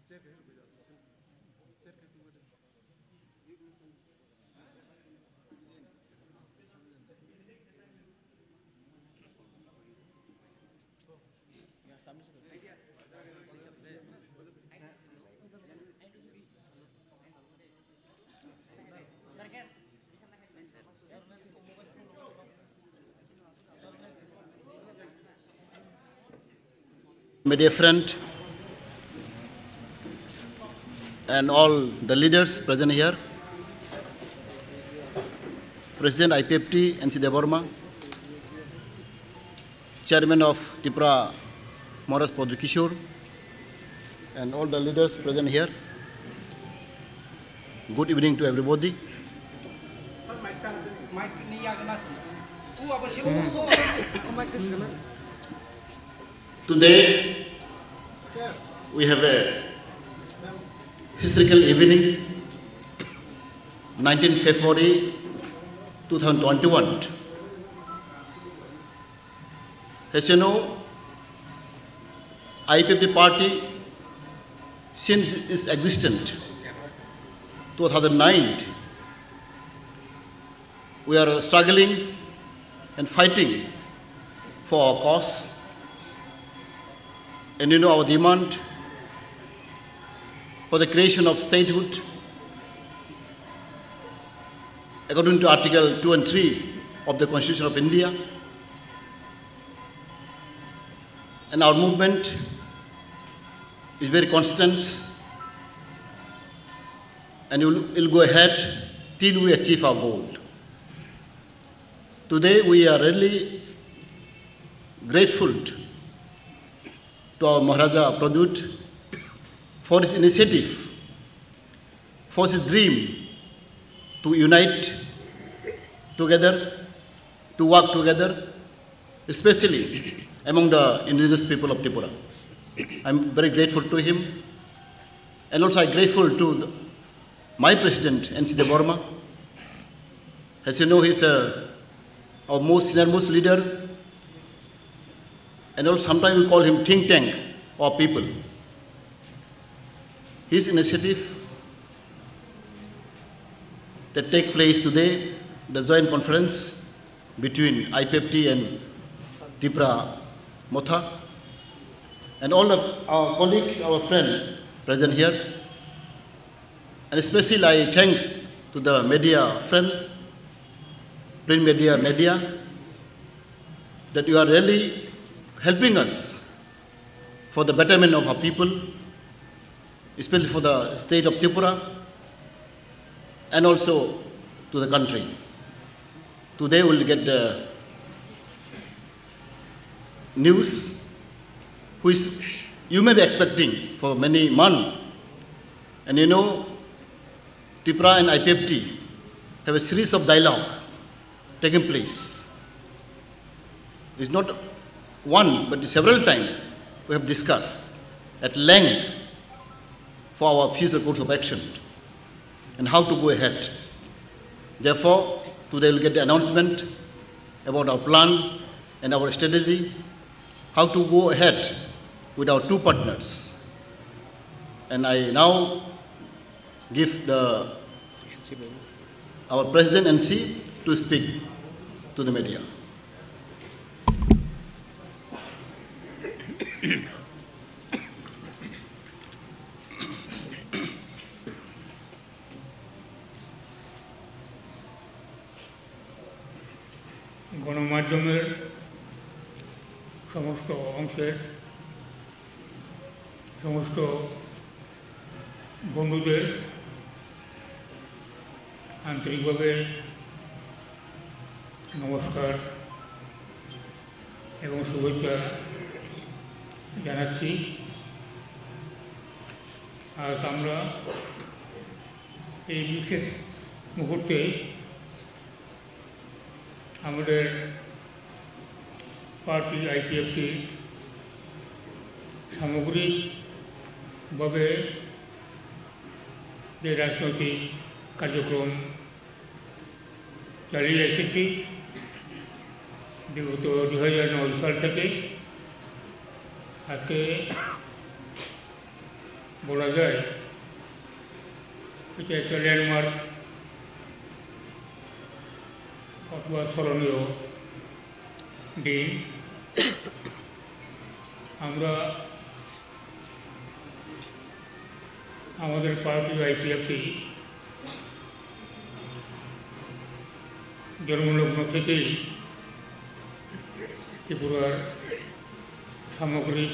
My dear friend and all the leaders present here, President IPFT NC Devarma, Chairman of Tripura Maharaj Padukishore, and all the leaders present here. Good evening to everybody. Today, we have a historical evening, 19 February 2021. As you know, IPFT party, since its existence, 2009, we are struggling and fighting for our cause. And you know our demand for the creation of statehood according to Article 2 and 3 of the Constitution of India. And our movement is very constant, and we'll go ahead till we achieve our goal. Today we are really grateful to our Maharaja Pradut for his initiative, for his dream to unite together, to work together, especially among the indigenous people of Tripura. I'm very grateful to him, and also I'm grateful to my president, NC Devarma. As you know, he's our most senior-most leader, and also sometimes we call him think tank or people. His initiative that take place today, the joint conference between IPFT and Tripura Motha, and all of our colleagues, our friends present here, and especially I thanks to the media friend, print media, that you are really helping us for the betterment of our people, especially for the state of Tripura, and also to the country. Today we'll get the news which you may be expecting for many months. And you know, Tripura and IPFT have a series of dialogue taking place. It's not one, but several times we have discussed at length for our future course of action and how to go ahead. Therefore, today we'll get the announcement about our plan and our strategy, how to go ahead with our two partners. And I now give our President NC to speak to the media. গণমাধ্যমের সমস্ত অংশের সমস্ত বন্ধুদের আন্তরিকভাবে নমস্কার এবং শুভেচ্ছা জানাচ্ছি। আজ আমরা এই বিশেষ মুহূর্তে আমাদের পার্টি আইপিএফটি সামগ্রিকভাবে যে রাজনৈতিক কার্যক্রম চালিয়ে এসেছি বিগত 2009 সাল থেকে আজকে বলা যায় এটা একটা ল্যান্ডমার্ক অথবা স্মরণীয় দিন। আমরা আমাদের পার্টি আইপিএফটি জন্মলগ্ন থেকেই ত্রিপুরার সামগ্রিক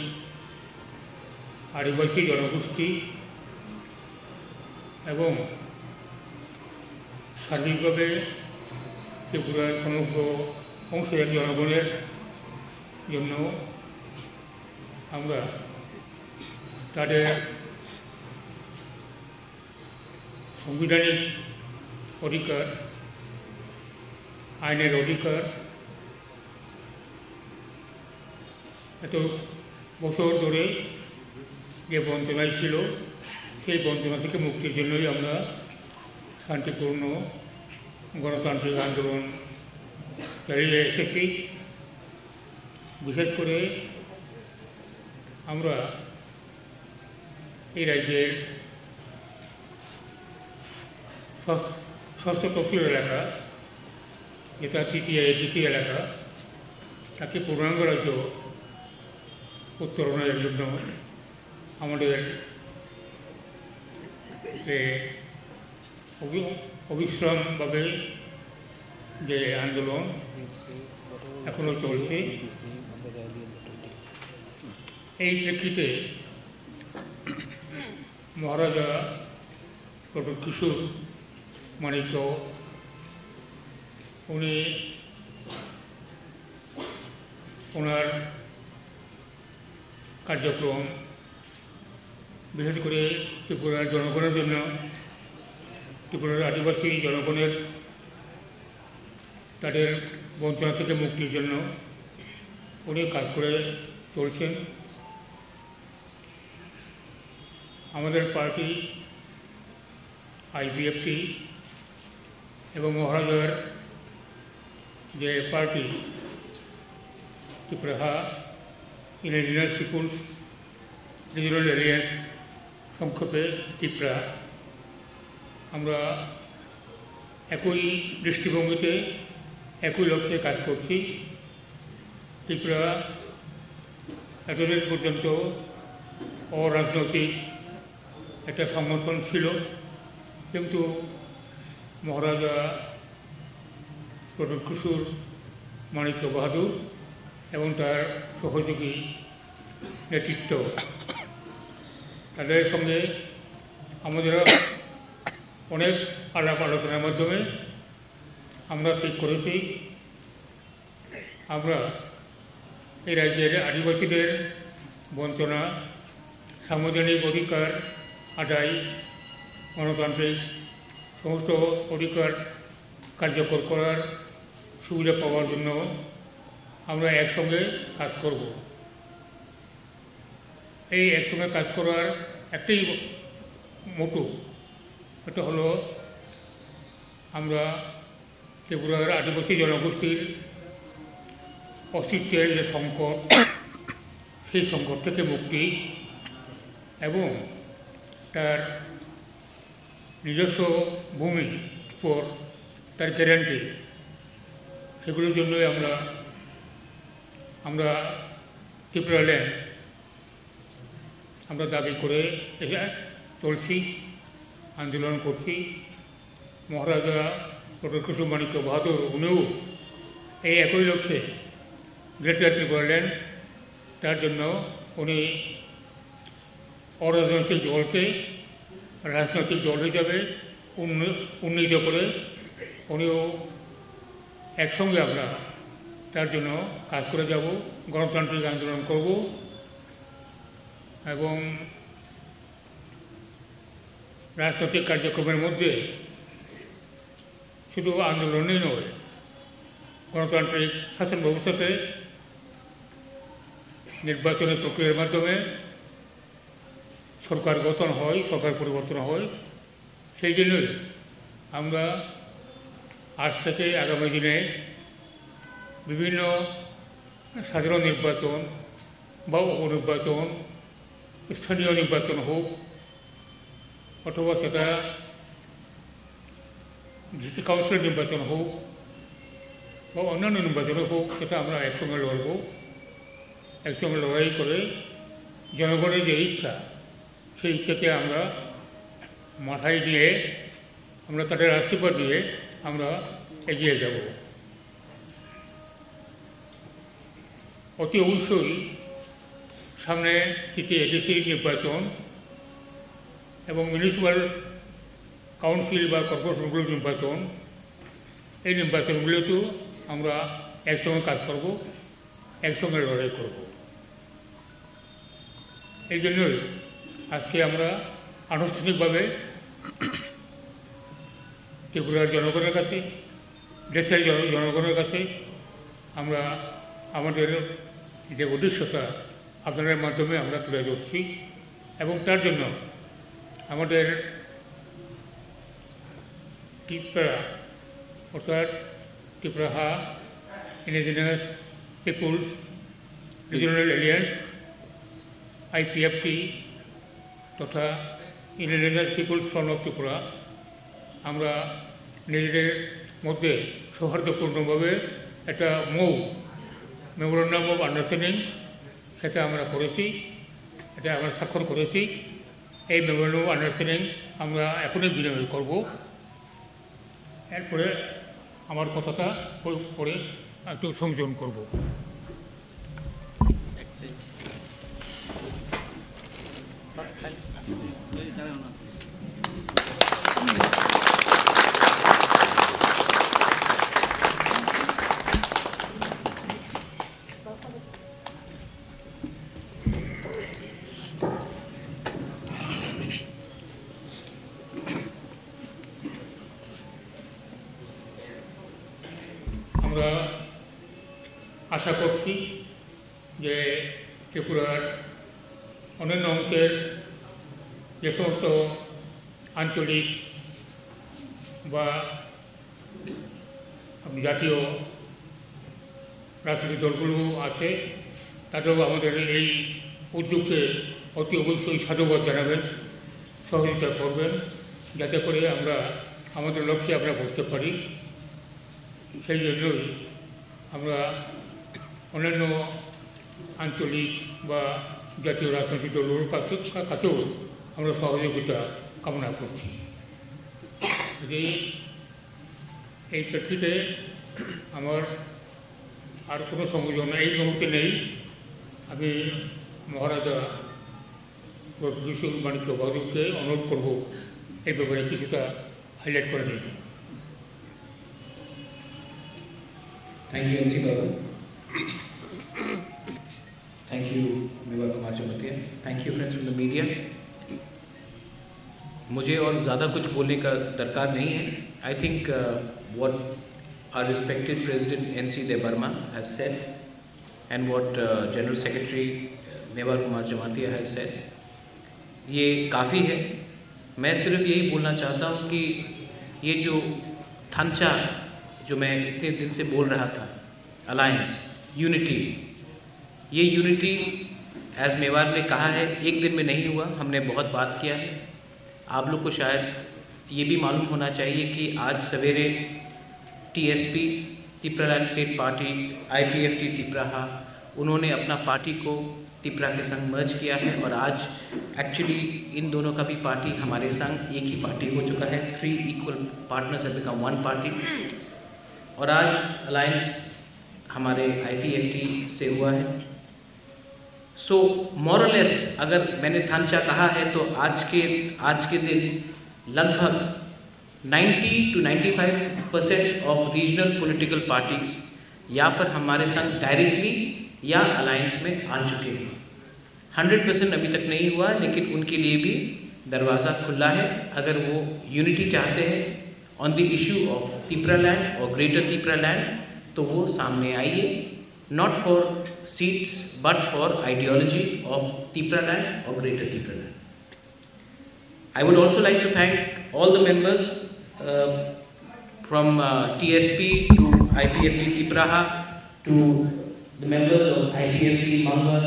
আদিবাসী জনগোষ্ঠী এবং সার্বিকভাবে ত্রিপুরার সমগ্র অংশের জনগণের জন্য আমরা তাদের সাংবিধানিক অধিকার, আইনের অধিকার এত বছর ধরে যে বঞ্চনায় ছিল সেই বঞ্চনা থেকে মুক্তির জন্যই আমরা শান্তিপূর্ণ গণতান্ত্রিক আন্দোলন চালিয়ে এসেছি। বিশেষ করে আমরা এই রাজ্যের ষষ্ঠ তফসিল এলাকা, যেটা তৃতীয় এডিসি এলাকা, তাকে পূর্ণাঙ্গ রাজ্য উত্তরণের জন্য আমাদের অবিশ্রামভাবে যে আন্দোলন এখনও চলছে, এই প্রেক্ষিতে মহারাজা ডক্টর কিশোর মানিক্য উনি ওনার কার্যক্রম বিশেষ করে ত্রিপুরার জনগণের জন্য, ত্রিপুরার আদিবাসী জনগণের তাদের বঞ্চনা থেকে মুক্তির জন্য উনি কাজ করে চলছেন। আমাদের পার্টি আইপিএফটি এবং মহারাজার যে party Tripura indigenous peoples regional alliance, সংক্ষেপে ত্রিপুরা, আমরা একই দৃষ্টিভঙ্গিতে একই লক্ষ্যে কাজ করছি। ত্রিপুরা এতদিন পর্যন্ত অরাজনৈতিক একটা সংগঠন ছিল, কিন্তু মহারাজা ডক্টর কিশোর মানিক্য বাহাদুর এবং তার সহযোগী নেতৃত্ব, তাদের সঙ্গে আমাদের অনেক আলাপ আলোচনার মাধ্যমে আমরা ঠিক করেছি আমরা এই রাজ্যের আদিবাসীদের বঞ্চনা, সাংবিধানিক অধিকার আদায়, গণতান্ত্রিক সমস্ত অধিকার কার্যকর করার সুবিধা পাওয়ার জন্য আমরা একসঙ্গে কাজ করব। এই একসঙ্গে কাজ করার একটাই মোটো, এটা হলো আমরা ত্রিপুরার আদিবাসী জনগোষ্ঠীর অস্তিত্বের যে সংকট, সেই সংকট থেকে মুক্তি এবং তার নিজস্ব ভূমি উপর তার গ্যারান্টি, সেগুলোর জন্যই আমরা ত্রিপুরা ল্যান্ড আমরা দাবি করে চলছি, আন্দোলন করছি। মহারাজা ডক্টর কিশোর মানিক্য বাহাদুর উনিও এই একই লক্ষ্যে গ্রেটার ত্রিপুরা ল্যান্ড, তার জন্য উনি অরাজনৈতিক দলকে রাজনৈতিক দল হিসাবে উন্নীত করে উনিও একসঙ্গে আমরা তার জন্য কাজ করে যাব, গণতান্ত্রিক আন্দোলন করব এবং রাজনৈতিক কার্যক্রমের মধ্যে শুধু আন্দোলনই নয়, গণতান্ত্রিক শাসন ব্যবস্থাতে নির্বাচনের প্রক্রিয়ার মাধ্যমে সরকার গঠন হয়, সরকার পরিবর্তন হয়। সেই জন্যই আমরা আজ থেকে আগামী দিনে বিভিন্ন সাধারণ নির্বাচন বা উপনির্বাচন, স্থানীয় নির্বাচন হোক, অথবা সেটা ডিস্ট্রিক্ট কাউন্সিলর নির্বাচন হোক বা অন্যান্য নির্বাচনে হোক, সেটা আমরা একসঙ্গে লড়ব। একসঙ্গে লড়াই করে জনগণের যে ইচ্ছা, সেই ইচ্ছাকে আমরা মাথায় নিয়ে আমরা তাদের আশীর্বাদ দিয়ে আমরা এগিয়ে যাব। অতি অবশ্যই সামনে তৃতীয় এডিসি নির্বাচন এবং মিউনিসিপ্যাল কাউন্সিল বা কর্পোরেশনগুলোর নির্বাচন, এই নির্বাচনগুলোতেও আমরা একসঙ্গে কাজ করব, একসঙ্গে লড়াই করব। এই জন্যই আজকে আমরা আনুষ্ঠানিকভাবে ত্রিপুরার জনগণের কাছে, দেশের জনগণের কাছে আমরা আমাদের যে উদ্দেশ্যতা আপনাদের মাধ্যমে আমরা তুলে ধরছি, এবং তার জন্য আমাদের ত্রিপুরা অর্থাৎ Tripura indigenous peoples regional alliance IPFT তথা indigenous peoples front of Tripura আমরা নিজেদের মধ্যে সৌহার্দ্যপূর্ণভাবে একটা মেমোরেন্ডাম অফ আন্ডারস্ট্যান্ডিং সেটা আমরা করেছি, এটা আমরা স্বাক্ষর করেছি। এই মেমোরেন্ডাম অফ আন্ডারস্ট্যান্ডিং আমরা এখনই বিনিময় করব। এরপরে আমার কথাটা পরে একটু সংযোজন করব। আমরা আশা করছি যে ত্রিপুরার অন্যান্য অংশের যে সমস্ত আঞ্চলিক বা জাতীয় রাজনৈতিক দলগুলো আছে, তাদেরও আমাদের এই উদ্যোগকে অতি অবশ্যই সাধুবাদ জানাবেন, সহযোগিতা করবেন, যাতে করে আমরা আমাদের লক্ষ্যে আমরা বুঝতে পারি। সেই জন্যই আমরা অন্যান্য আঞ্চলিক বা জাতীয় রাজনৈতিক দলগুলোর কাছেও আমরা সহযোগিতা কামনা করছি। এই প্রেক্ষিতে আমার আর কোনো সংযোজন এই মুহূর্তে নেই। আমি মহারাজা প্রফেসর মানিক্য বাহাদুরকে অনুরোধ করব এই ব্যাপারে কিছুটা হাইলাইট করে দিন। Thank you, MC Baba. Thank you, Mewar Kumar Jamatia. Thank you, friends from the media. मुझे और ज़्यादा कुछ बोलने का दरकार नहीं है. I think what our respected President N.C. Debarma has said and what General Secretary Mewar Kumar Jamatia has said, ये काफ़ी है. मैं सिर्फ यही बोलना चाहता हूँ कि ये जो थांचा जो मैं इतने दिन से बोल रहा था, अलायंस, यूनिटी, ये यूनिटी एज मेवार ने कहा है एक दिन में नहीं हुआ, हमने बहुत बात किया है। आप लोग को शायद ये भी मालूम होना चाहिए कि आज सवेरे TSP Tripura land state party, IPFT Tripura, उन्होंने अपना पार्टी को त्रिपुरा के संग मर्ज किया है और आज एक्चुअली इन दोनों का भी पार्टी हमारे संग एक ही पार्टी हो चुका है। 3 equal partners have become one party और आज अलायंस हमारे IPFT से हुआ है। सो मोरलेस अगर मैंने थांचा कहा है तो आज के दिन लगभग 90 to 95% of regional political parties या फिर हमारे संग डायरेक्टली या अलायंस में आ चुके हैं। 100% अभी तक नहीं हुआ, लेकिन उनके लिए भी दरवाज़ा खुला है। अगर वो यूनिटी चाहते हैं on the issue of Tripura land और ग्रेटर त्रिपुरा लैंड तो वो सामने आइए, not for seats but for ideology of Tripura land और greater Tripura land. I would also like to thank all the members from TSP to IPFT Tripura to the members of IPFT Manga,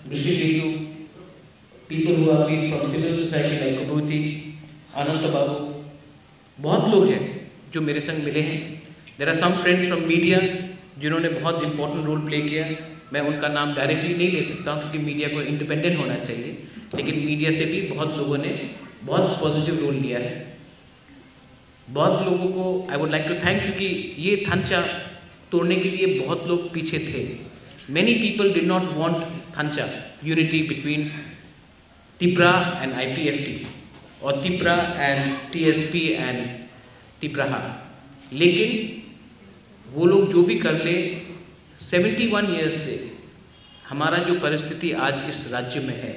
Rishiketu, people who have been from civil society like Kubhuti, Anant Babu, बहुत लोग हैं जो मेरे संग मिले हैं. There are some friends from media जिन्होंने बहुत इंपॉर्टेंट रोल प्ले किया. मैं उनका नाम डायरेक्टली नहीं ले सकता हूँ क्योंकि मीडिया को इंडिपेंडेंट होना चाहिए, लेकिन मीडिया से भी बहुत लोगों ने बहुत पॉजिटिव रोल लिया है. बहुत लोगों को I would like to thank, क्योंकि ये थांचा तोड़ने के लिए बहुत लोग पीछे थे. Many people did not want Thancha, unity between TIPRA and IPFT or TIPRA and TSP and TIPRAHA. लेकिन वो लोग जो भी कर ले, 71 years से हमारा जो परिस्थिति आज इस राज्य में है,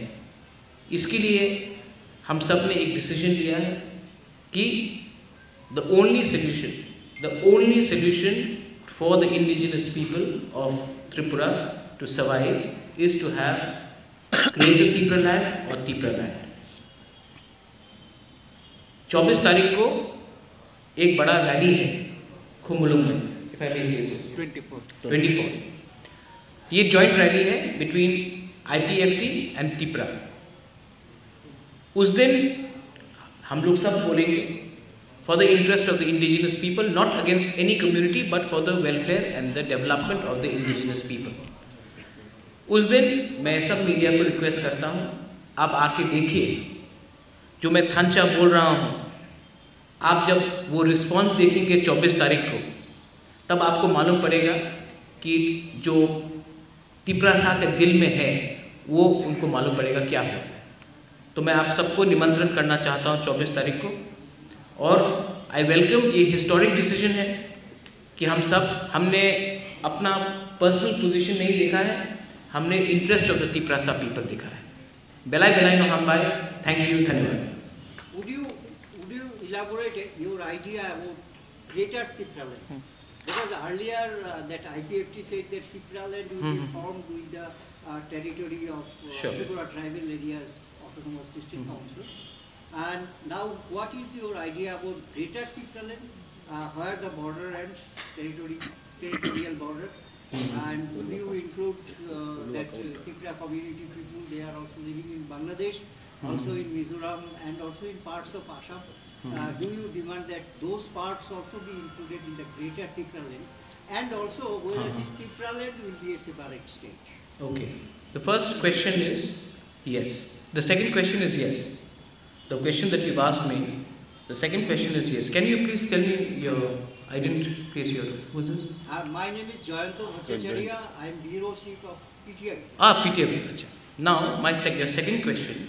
इसके लिए हम सब ने एक डिसीजन लिया है कि the only solution for the indigenous people of Tripura to survive is to have Greater Tipra land or Tipra land. 24 तारीख को एक बड़ा रैली है खुम्बुलुंग में, if I may say so. 24. ये जॉइंट रैली है between IPFT and Tipra. उस दिन हम लोग सब बोलेंगे for the interest of the indigenous people, not against any community, but for the welfare and the development of the indigenous people. उस दिन मैं सब मीडिया को रिक्वेस्ट करता हूँ, आप आके देखिए जो मैं थांचा बोल रहा हूँ. आप जब वो रिस्पॉन्स देखेंगे 24 तारीख को, तब आपको मालूम पड़ेगा कि जो तिपरासा के दिल में है वो उनको मालूम पड़ेगा क्या है. तो मैं आप सबको निमंत्रण करना चाहता हूँ 24 तारीख को. और आई वेलकम, ये हिस्टोरिक डिसीजन है कि हमने अपना पर्सनल पोजीशन नहीं देखा है, हमने interest of the Tiprasa people देखा है. बेलाई नो हम बाय. थैंक यू, धन्यवाद. Would you elaborate your idea about Greater Tipra land? Because earlier that IPFT said that Tipra land will be formed with the territory of Tripura tribal areas autonomous district council. And now, what is your idea about Greater Tipra land, where the border ends, territorial border, and will you include that Tipra community people? They are also living in Bangladesh, also in Mizoram, and also in parts of Assam. Do you demand that those parts also be included in the Greater Tipra land, and also whether this Tipra land will be a separate state? Okay. The first question is yes. The second question is yes. The question that you've asked me, the second question is yes. Can you please tell me your, I didn't place your, who is this? My name is Jayanto Bhattacharya. I am Bureau Chief of PTI. PTI. Now, your second question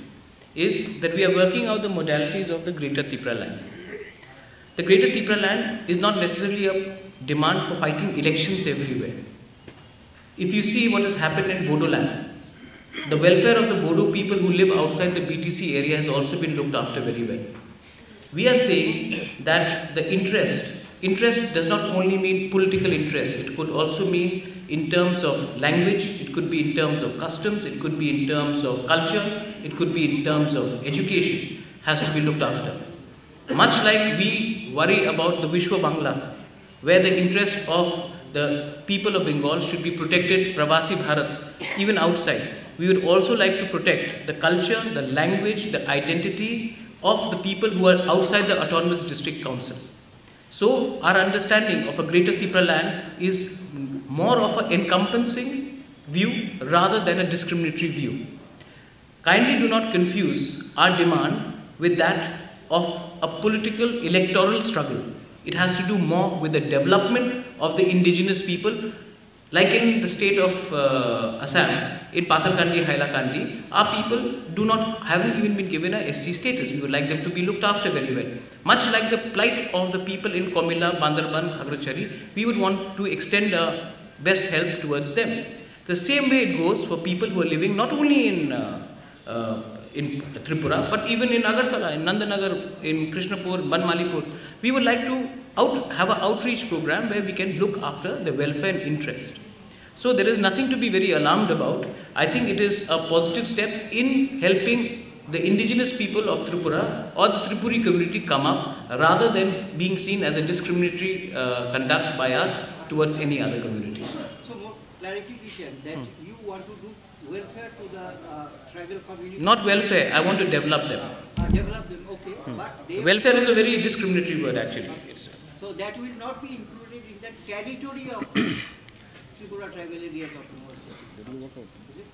is that we are working out the modalities of the Greater Tipra land. The Greater Tipra land is not necessarily a demand for fighting elections everywhere. If you see what has happened in Bodo land, the welfare of the Bodo people who live outside the BTC area has also been looked after very well. We are saying that the interest does not only mean political interest, it could also mean in terms of language, it could be in terms of customs, it could be in terms of culture, it could be in terms of education, has to be looked after. Much like we worry about the Vishwa Bangla, where the interest of the people of Bengal should be protected, Pravasi Bharat, even outside. We would also like to protect the culture, the language, the identity of the people who are outside the Autonomous District Council. So our understanding of a Greater Tipra land is more of an encompassing view rather than a discriminatory view. Kindly do not confuse our demand with that of a political electoral struggle. It has to do more with the development of the indigenous people. Like in the state of Assam, in Patharkandi, Hailakandi, our people haven't even been given a ST status. We would like them to be looked after very well. Much like the plight of the people in Komila, Bandarban, Khagrachari, we would want to extend our best help towards them. The same way it goes for people who are living not only in Tripura, but even in Agartala, in Nandanagar, in Krishnapur, Banmalipur. We would like to have an outreach program where we can look after the welfare and interest. So there is nothing to be very alarmed about. I think it is a positive step in helping the indigenous people of Tripura or the Tripuri community come up rather than being seen as a discriminatory conduct by us towards any other community. So more clarification that you want to do welfare to the tribal community? Not welfare, I want to develop them. Develop them, okay. But they Welfare is a very discriminatory word actually. so that will not be included in the territory of Tripura tribal areas autonomous territory. Is it?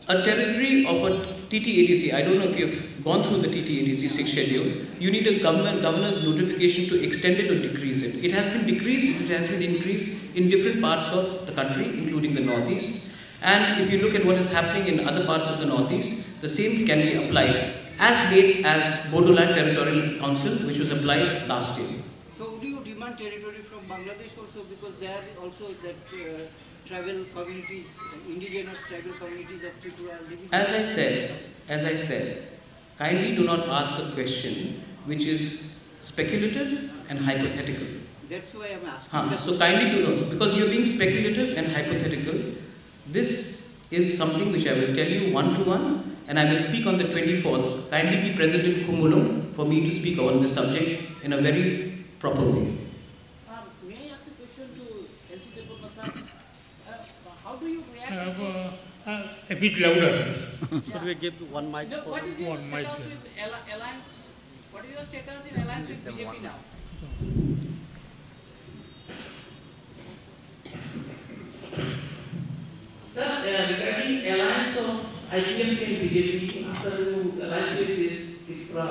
A territory of a TTADC, I don't know if you've gone through the TTADC 6th schedule, you need a governor's notification to extend it or decrease it. It has been decreased, it has been increased in different parts of the country, including the northeast. And if you look at what is happening in other parts of the northeast, the same can be applied as late as Bodoland Territorial Council, which was applied last year. So would you demand territory from Bangladesh also, because there are also that tribal communities, indigenous tribal communities of Tripura are living? As I said, kindly do not ask a question which is speculative and hypothetical. That's why I'm asking. So kindly do not, because you're being speculative and hypothetical. This is something which I will tell you one-to-one, and I will speak on the 24th. Kindly be present in Kumulum for me to speak on this subject in a very proper way. May I ask a question to NC Devarma sir? How do you react? A bit louder. Should we give one mic for What is your One mic. status with alliance? What is your status in alliance with BJP now? Sir, regarding alliance of IPF and BJP after you alliance with this Tripura,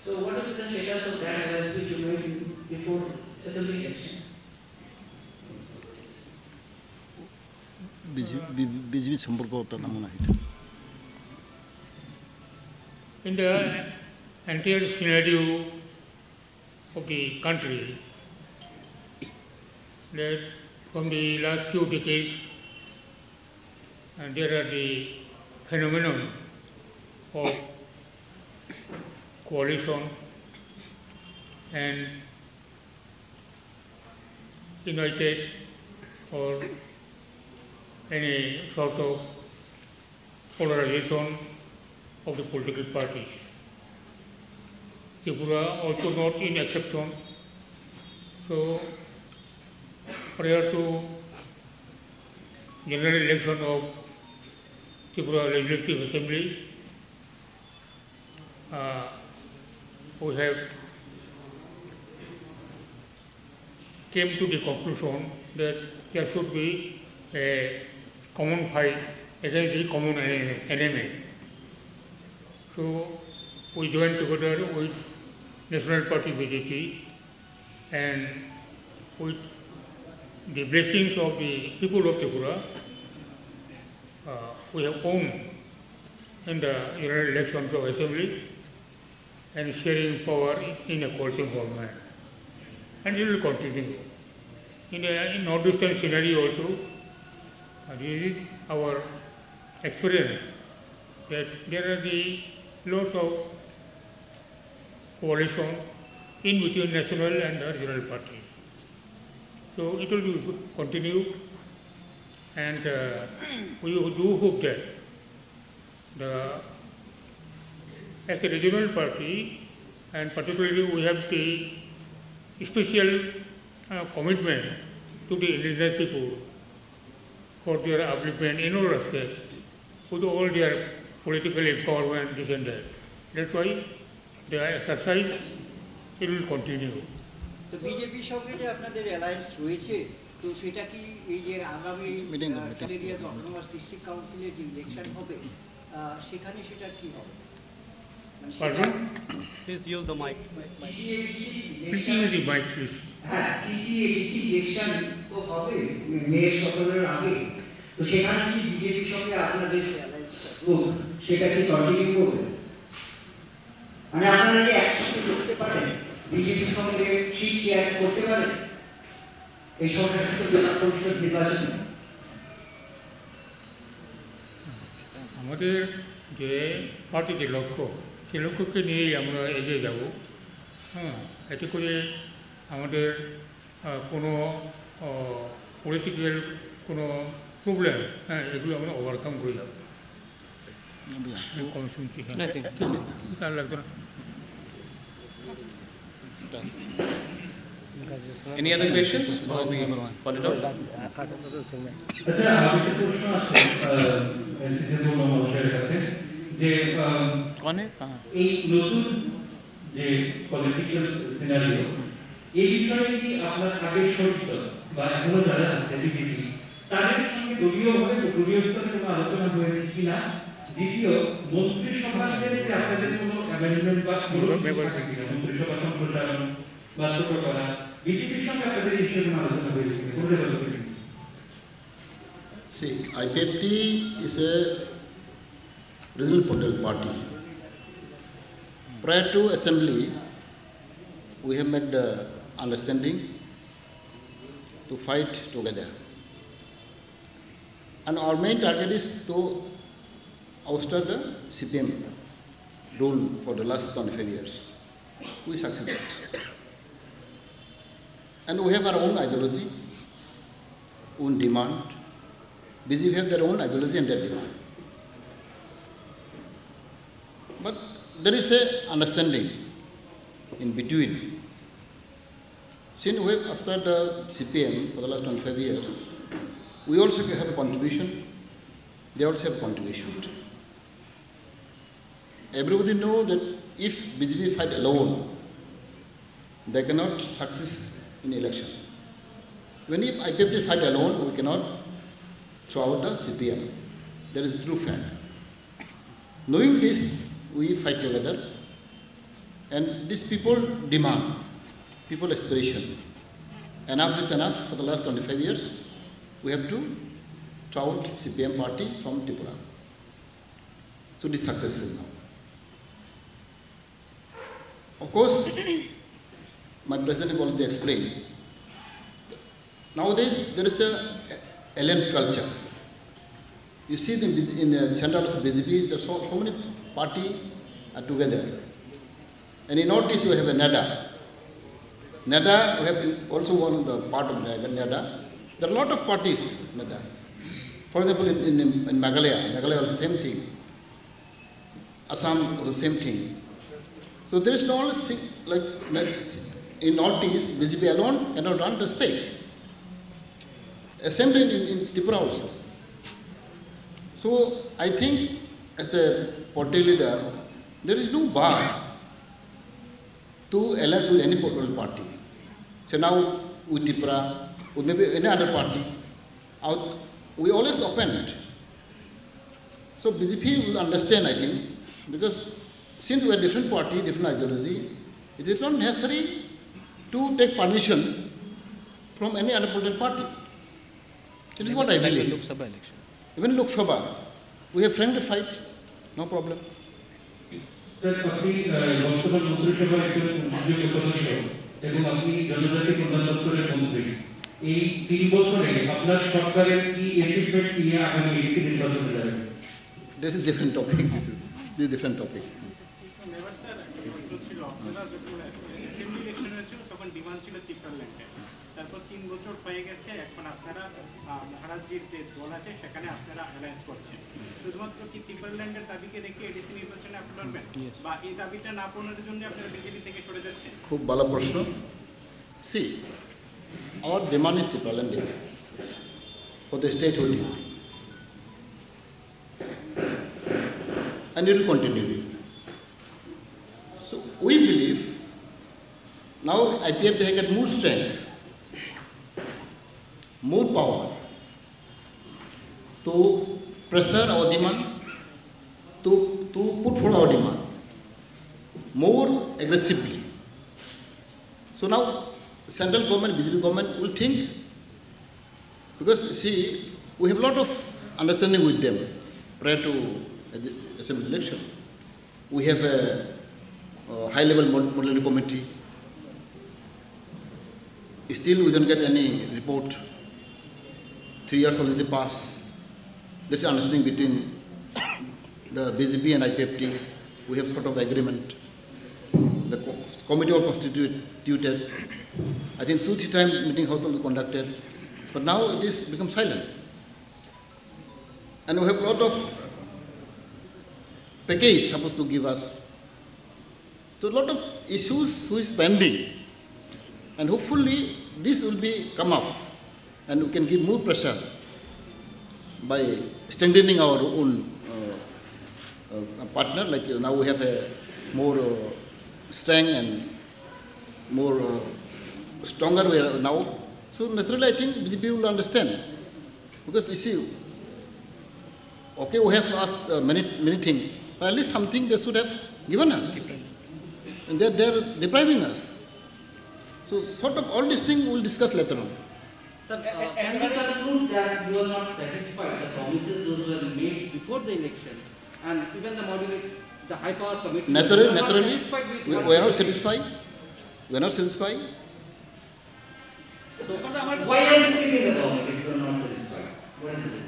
so what is the status of that alliance which you made before assembly election? BJP সম্পর্ক তেমন In the entire scenario of the country, that from the last few decades, there are the phenomenon of coalition and united or any sort of polarization of the political parties. Tripura also not in exception. So prior to general election of Tripura Legislative Assembly, we have came to the conclusion that there should be a common fight against the common enemy. So we joined together with National Party BJP, and with the blessings of the people of Tripura, we have won in the general elections of Assembly and sharing power in a coalition government. And it will continue. In northeastern scenario also, this is our experience, that there are the lots of coalition in between national and the regional parties. So it will be continued, and we do hope that as a regional party, and particularly we have the special commitment to the indigenous people for their upliftment in all respects, with all their political empowerment, this and that. That's why the exercise, it will continue. তো বিজেপির সঙ্গে যে আপনাদের alliance রয়েছে, তো সেটা কি এই যে আগামী ক্যালেরিয়া অটোনমাস ডিস্ট্রিক্ট কাউন্সিলের যে ইলেকশন হবে সেখানে সেটা কি হবে? Pardon? Please use the mic. Please use the mic, please. হ্যাঁ, TTADC ইলেকশন তো হবে মে 17 আগে, তো সেখানে কি বিজেপির সঙ্গে আপনাদের সেটা কি কন্টিনিউ করবে? মানে আপনারা কি একসাথে করতে পারেন, বিজেপির সঙ্গে সিট শেয়ার করতে পারেন এই সংখ্যাগরিষ্ঠ জেলা পরিষদ নির্বাচনে? আমাদের যে পার্টির যে লক্ষ্য, সেই লক্ষ্যকে নিয়েই আমরা এগিয়ে যাব। হ্যাঁ, এতে করে আমাদের কোনো পলিটিক্যাল কোনো প্রবলেম, হ্যাঁ, এগুলো আমরা ওভারকাম করে যাব। কম শুনছি, হ্যাঁ, লাগতো না। Any other questions? Or we call it off? আচ্ছা আমি একটা প্রশ্ন আছে এনসিসি মহাশয়ের কাছে যে এই নতুন যে পলিটিক্যাল সিনারিও এই বিষয়ে কি আপনার আগের শর্ত বা এখনো যারা আছে বিজেপি তাদের সঙ্গে দলীয় স্তরে কোনো আলোচনা হয়েছে কিনা? দ্বিতীয়, মন্ত্রিসভার ক্ষেত্রে আপনাদের কোনো অ্যামেন্ডমেন্ট বা কোনো মন্ত্রিসভা সম্প্রসারণ বা ছোট করা বিজেপির সঙ্গে আপনাদের এই বিষয়ে কোনো আলোচনা হয়েছে কিনা? See, IPFT is a regional political party. Prior to assembly, we have made the understanding to fight together. And our main target is to ouster the CPM rule for the last 25 years. We succeeded. And we have our own ideology, own demand. BJP have their own ideology and their demand. But there is a understanding in between. Since we have, after the CPM for the last 25 years, we also have a contribution. They also have contribution. Everybody knows that if BJP fight alone, they cannot succeed in election. When if IPFT fight alone, we cannot throughout the CPM. That is true fact. Knowing this, we fight together, and these people demand, people aspiration. Enough is enough. For the last 25 years, we have to throw out CPM party from Tripura. So it is successful now. Of course, my president already explained. Nowadays, there is a alliance culture. You see in the center of BJP, there are so many parties are together. And in Northeast, we have a NADA. NADA, we have also one of the part of NADA. There are a lot of parties, NADA. For example, in Meghalaya also the same thing. Assam also the same thing. So there is no like in Northeast, BJP alone cannot run the state. Same thing in Tripura also. So I think as a party leader, there is no bar to alliance with any political party. So now with Tripura, or maybe any other party, we always opened. So BJP will understand, I think, because since we are different party, different ideology, it is not necessary to take permission from any other political party. It is what I believe. Even Lok Sabha, we have friendly fight, no problem. আপনি বর্তমান মন্ত্রিসভার একজন যোগ্য সদস্য এবং আপনি জনজাতি কল্যাণ দপ্তরের মন্ত্রী। এই 3 বছরে আপনার সরকারের কি অ্যাচিভমেন্ট নিয়ে আগামী নির্বাচনে যাবেন? This is different topic. This is different topic. Never sir প্রশ্ন ছিল আপনারা যখন অ্যাসেম্বলি ইলেকশন হয়েছিল তখন ডিমান্ড ছিল টিপ্রাল্যান্ডে। তারপর 3 বছর হয়ে গেছে, এখন আপনারা মহারাজজির যে দল আছে সেখানে আপনারা অ্যালায়েন্স করছেন। শুধুমাত্র কি টিপ্রাল্যান্ডের দাবিকে রেখে এডিসি নির্বাচনে আপনি লড়বেন, বা এই দাবিটা না পূরণের জন্য আপনারা বিজেপি থেকে সরে যাচ্ছেন? খুব ভালো প্রশ্ন। See, our demand is Tripuraland for the statehood, and it will continue. So we believe now IPF they get more strength, more power to pressure our demand, to put forward our demand more aggressively. So now central government, BJP government will think, because see, we have a lot of understanding with them prior to the assembly election. We have a high-level modelling committee. Still, we don't get any report. 3 years already passed. There's understanding between the BJP and IPFT. We have sort of agreement. The committee was constituted. I think 2-3 times meeting house was conducted, but now it is become silent. And we have a lot of package supposed to give us. So a lot of issues who is pending. And hopefully this will be come up and we can give more pressure by strengthening our own partner. Like now we have a more strength and more stronger we are now. So naturally I think BJP will understand. Because you see, okay, we have asked many things, but at least something they should have given us. And they are depriving us. So sort of all these things we will discuss later on. Sir, can we conclude that you are not satisfied with the promises those were made before the election and even the high power committee? Naturally, we are not satisfied. We are not satisfied. So why are you sitting in the government if you are not satisfied? What is it?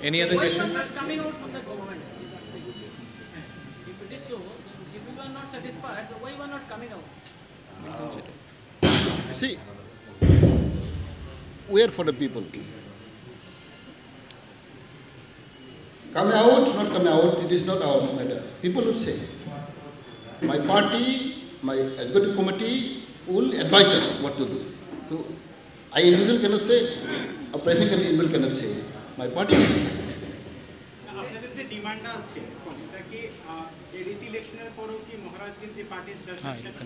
Any other question? Coming out from the government. If it is so, if you are not satisfied, why you are not coming out? See, we are for the people. Coming out, not coming out, it is not our matter. People will say. My party, my executive committee will advise us what to do. So, I individual cannot say, a president individual cannot say. My party will say. আপনাদের যে demand আছে এটা কি ADC ইলেকশনের পরেও কি মহারাজগঞ্জ যে পার্টির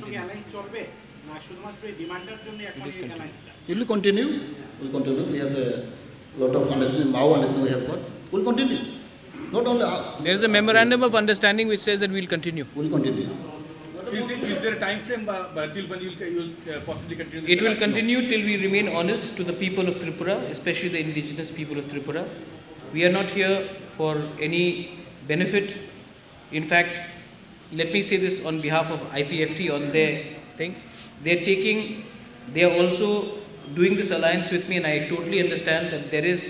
সঙ্গে অ্যালায়েন্স চলবে না শুধুমাত্র এই ডিমান্ডের জন্য এখন এই অ্যালায়েন্সটা? It will continue. We will continue. We have a lot of understanding. Mao understanding we have got. We will continue. Not only. There is a memorandum of understanding which says that we will continue. We will continue. Is there a time frame till when you will possibly continue? It will continue till we remain honest to the people of Tripura, especially the indigenous people of Tripura. We are not here for any benefit. In fact, let me say this on behalf of IPFT on their thing. They are also doing this alliance with me, and I totally understand that there is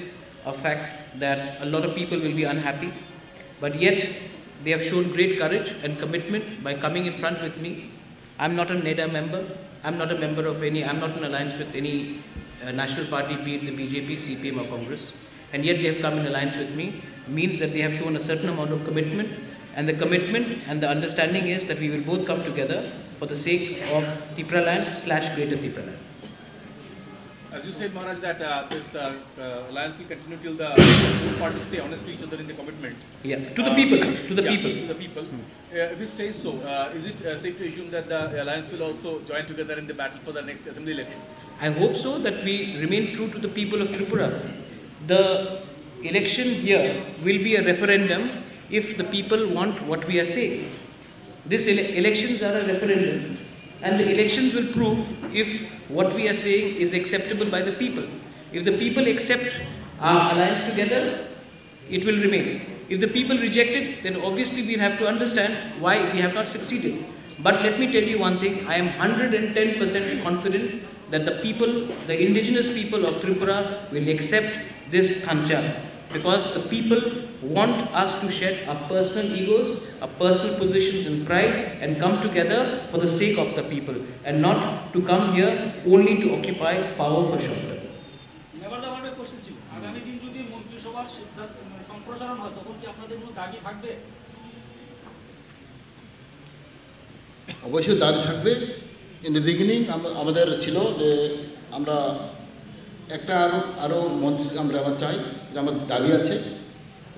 a fact that a lot of people will be unhappy. But yet, they have shown great courage and commitment by coming in front with me. I'm not a NEDA member. I'm not a member of I'm not in alliance with any national party, be it the BJP, CPM or Congress. And yet they have come in alliance with me. Means that they have shown a certain amount of commitment. And the commitment and the understanding is that we will both come together for the sake of Tipraland/Greater Tipraland. As you said, Maharaj, that this alliance will continue till the parties stay honest to each other in the commitments. Yeah, to the people. To the people. To the people. If it stays so, is it safe to assume that the alliance will also join together in the battle for the next assembly election? I hope so, that we remain true to the people of Tripura. The election here will be a referendum if the people want what we are saying. These elections are a referendum. And the elections will prove if what we are saying is acceptable by the people. If the people accept our alliance together, it will remain. If the people reject it, then obviously we'll have to understand why we have not succeeded. But let me tell you one thing, I am 110% confident that the people, the indigenous people of Tripura will accept this Thancha. Because the people want us to shed our personal egos, our personal positions and pride and come together for the sake of the people and not to come here only to occupy power for short term. অবশ্যই দাবি থাকবে। In the beginning আমাদের ছিল যে আমরা একটা আরও মন্ত্রী আমরা চাই, যে আমার দাবি আছে।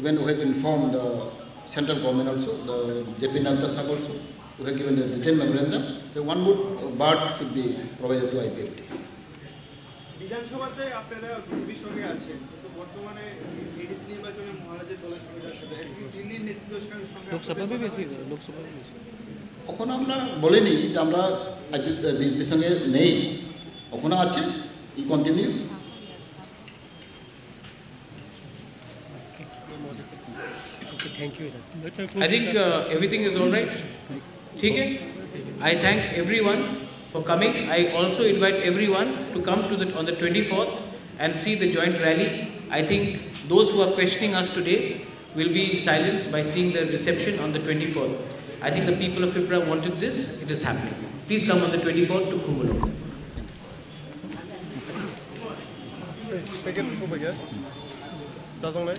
Even we have inform the central government also, the JP Nadda সাহেব also, we have given the written memorandum that one wood board should be provided to IPFT. বিধানসভাতে আপনারা বিজেপির সঙ্গে আছেন, কিন্তু বর্তমানে এডিসি নির্বাচনে মহারাজের দলের সঙ্গে যাচ্ছে, দিল্লির নেতৃত্বের সঙ্গে লোকসভা এখন আমরা বলিনি যে আমরা বিজেপির সঙ্গে নেই, ওখানে আছে, ই continue. I think everything is all right. Okay? I thank everyone for coming. I also invite everyone to come to on the 24th and see the joint rally. I think those who are questioning us today will be silenced by seeing the reception on the 24th. I think the people of Tripura wanted this. It is happening. Please come on the 24th to Kumulok. Packet सफैबाय जाजांनाय